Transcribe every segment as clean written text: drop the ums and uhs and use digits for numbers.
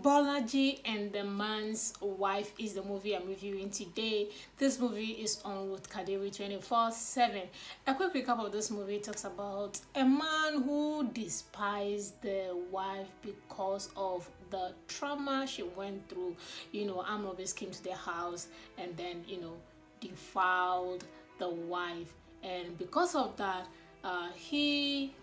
Bolaji and the Man's Wife is the movie I'm reviewing today. This movie is on Ruth Kadiri 24/7. A quick recap of this movie talks about a man who despised the wife because of the trauma she went through. Armed robbers came to their house and then, defiled the wife. And because of that, he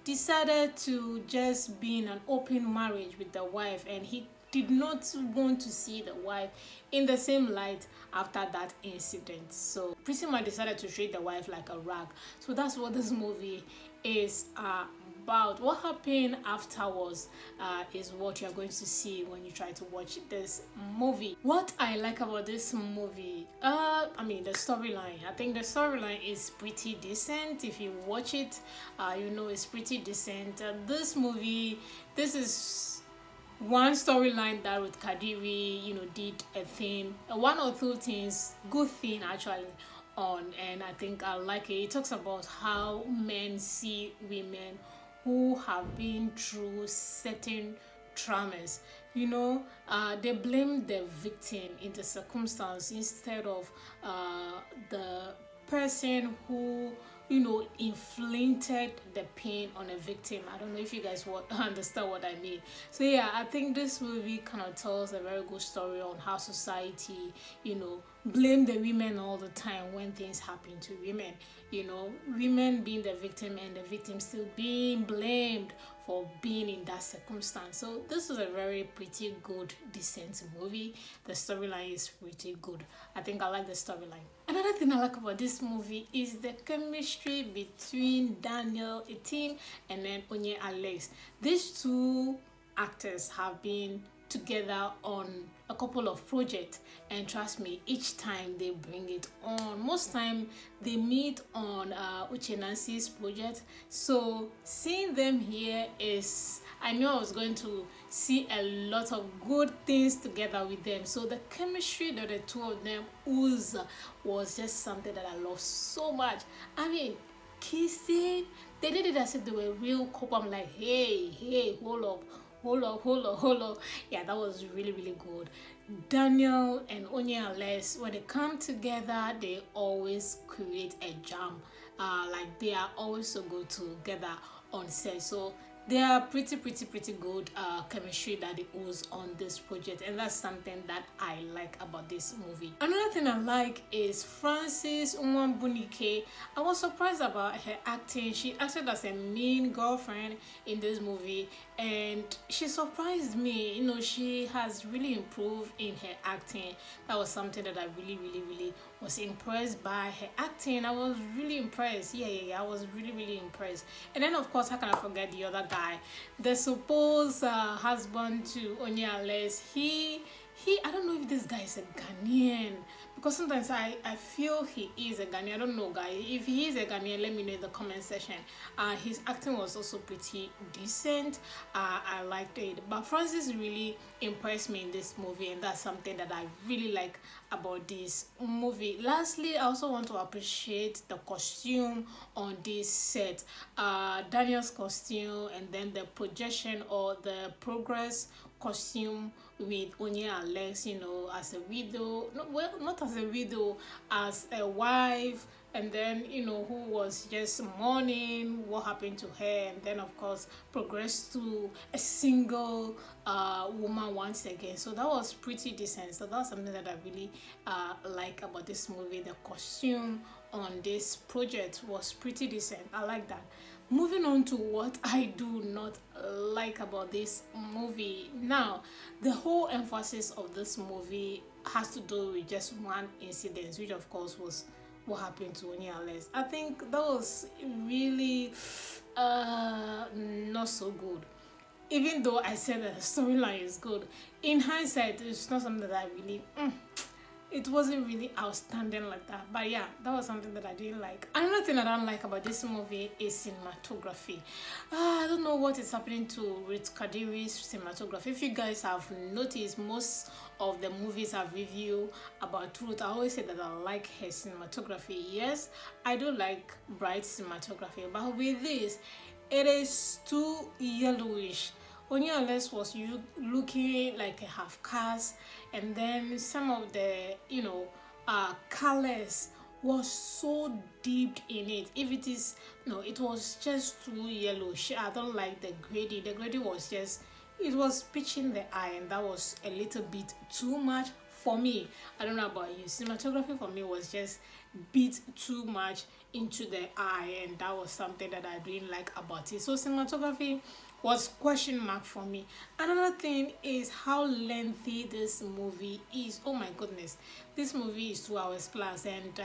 decided to just be in an open marriage with the wife, and he did not want to see the wife in the same light after that incident. So pretty much decided to treat the wife like a rag. So that's what this movie is about. What happened afterwards is what you're going to see when you try to watch this movie. What I like about this movie, the storyline. I think the storyline is pretty decent. If you watch it, it's pretty decent. This movie, this is one storyline that with Kadiri, did a thing, one or two things, good thing actually on, and I think I like it. It talks about how men see women who have been through certain traumas. They blame the victim in the circumstance instead of the person who inflicted the pain on a victim. I don't know if you guys understand what I mean. So yeah, I think this movie kind of tells a very good story on how society blame the women all the time when things happen to women. Women being the victim and the victim still being blamed for being in that circumstance. So this is a very pretty good, decent movie. The storyline is pretty good. I think I like the storyline. Another thing I like about this movie is the chemistry between Danieletim and then Onyi Alex. These two actors have been together on a couple of projects, and trust me, each time they bring it on. Most time they meet on Uche Nancy's project. So seeing them here is, I knew I was going to see a lot of good things together with them. So the chemistry that the two of them ooze was just something that I love so much. Kissing, they did it as if they were real couple. I'm like, hey, hold up. Yeah, that was really, really good. Daniel and Onyi Alex, when they come together, they always create a jam. They are always so good together on set. So they are pretty good chemistry that they use on this project, and that's something that I like about this movie. Another thing I like is Frances Nwabunike. I was surprised about her acting. She acted as a mean girlfriend in this movie, and she surprised me. She has really improved in her acting. That was something that I really was impressed by her acting. I was really impressed. Yeah, I was really impressed. And then of course, how can I forget the other guy, the supposed husband to Onyi Alex. I don't know if this guy is a Ghanaian, because sometimes I feel he is a Ghanaian. I don't know, guys. If he is a Ghanaian, let me know in the comment section. His acting was also pretty decent. I liked it. But Francis really impressed me in this movie, and that's something that I really like about this movie. Lastly, I also want to appreciate the costume on this set. Daniel's costume, and then the projection or the progress costume with Onyi Alex, as a widow, not as a widow, as a wife, and then who was just mourning what happened to her, and then of course progressed to a single woman once again. So that was pretty decent. So that's something that I really like about this movie. The costume on this project was pretty decent. I like that. Moving on to what I do not like about this movie. Now, the whole emphasis of this movie has to do with just one incident, which of course was what happened to Onyi Alex. I think that was really not so good. Even though I said that the storyline is good, in hindsight, it's not something that I really it wasn't really outstanding like that. But yeah, that was something that I didn't like. Another thing I don't like about this movie is cinematography. I don't know what is happening to Ruth Kadiri's cinematography. If you guys have noticed, most of the movies I've reviewed about Ruth, I always say that I like her cinematography. Yes, I do like bright cinematography, but with this, it is too yellowish. Onyi was you looking like a half caste, and then some of the colors was so deep in it. If it is no, it was just too yellowish. I don't like the grading. The grading was just, it was pitching the eye, and that was a little bit too much for me. I don't know about you. Cinematography for me was just bit too much into the eye, and that was something that I didn't like about it. So cinematography was question mark for me. Another thing is how lengthy this movie is. Oh my goodness, this movie is 2 hours plus, and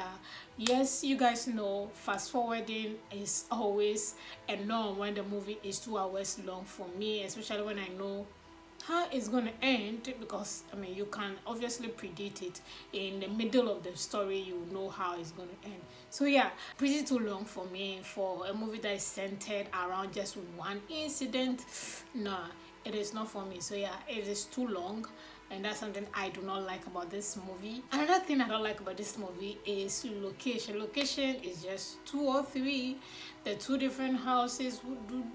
yes, you guys know fast forwarding is always a norm when the movie is 2 hours long for me, especially when I know how it's going to end, because I mean you can obviously predict it in the middle of the story. You know how it's going to end. So yeah, pretty too long for me for a movie that is centered around just one incident. Nah, it is not for me. So yeah, it is too long, and that's something I do not like about this movie. Another thing I don't like about this movie is location is just 2 or 3. The two different houses.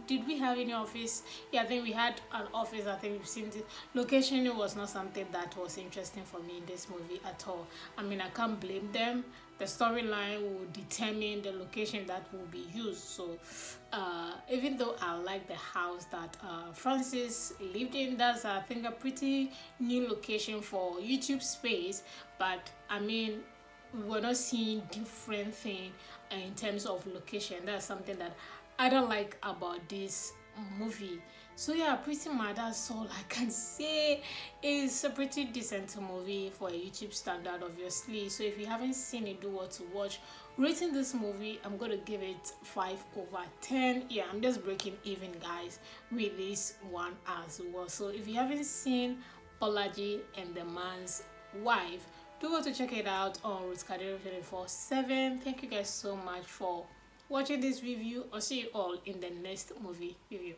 Did we have any office? Yeah, I think we had an office. I think we've seen the location. It was not something that was interesting for me in this movie at all. I mean, I can't blame them. The storyline will determine the location that will be used. So even though I like the house that Francis lived in, that's I think a pretty new location for YouTube space. But I mean, we're not seeing different thing in terms of location. That's something that I don't like about this movie. So yeah, pretty much that's all I can say. It's a pretty decent movie for a YouTube standard, obviously. So if you haven't seen it, do what to watch. Rating this movie, I'm gonna give it 5/10. Yeah, I'm just breaking even, guys, with this one as well. So if you haven't seen Bolaji and the Man's Wife, do want to check it out on Rutkadero 24/7. Thank you guys so much for watching this review. I'll see you all in the next movie review.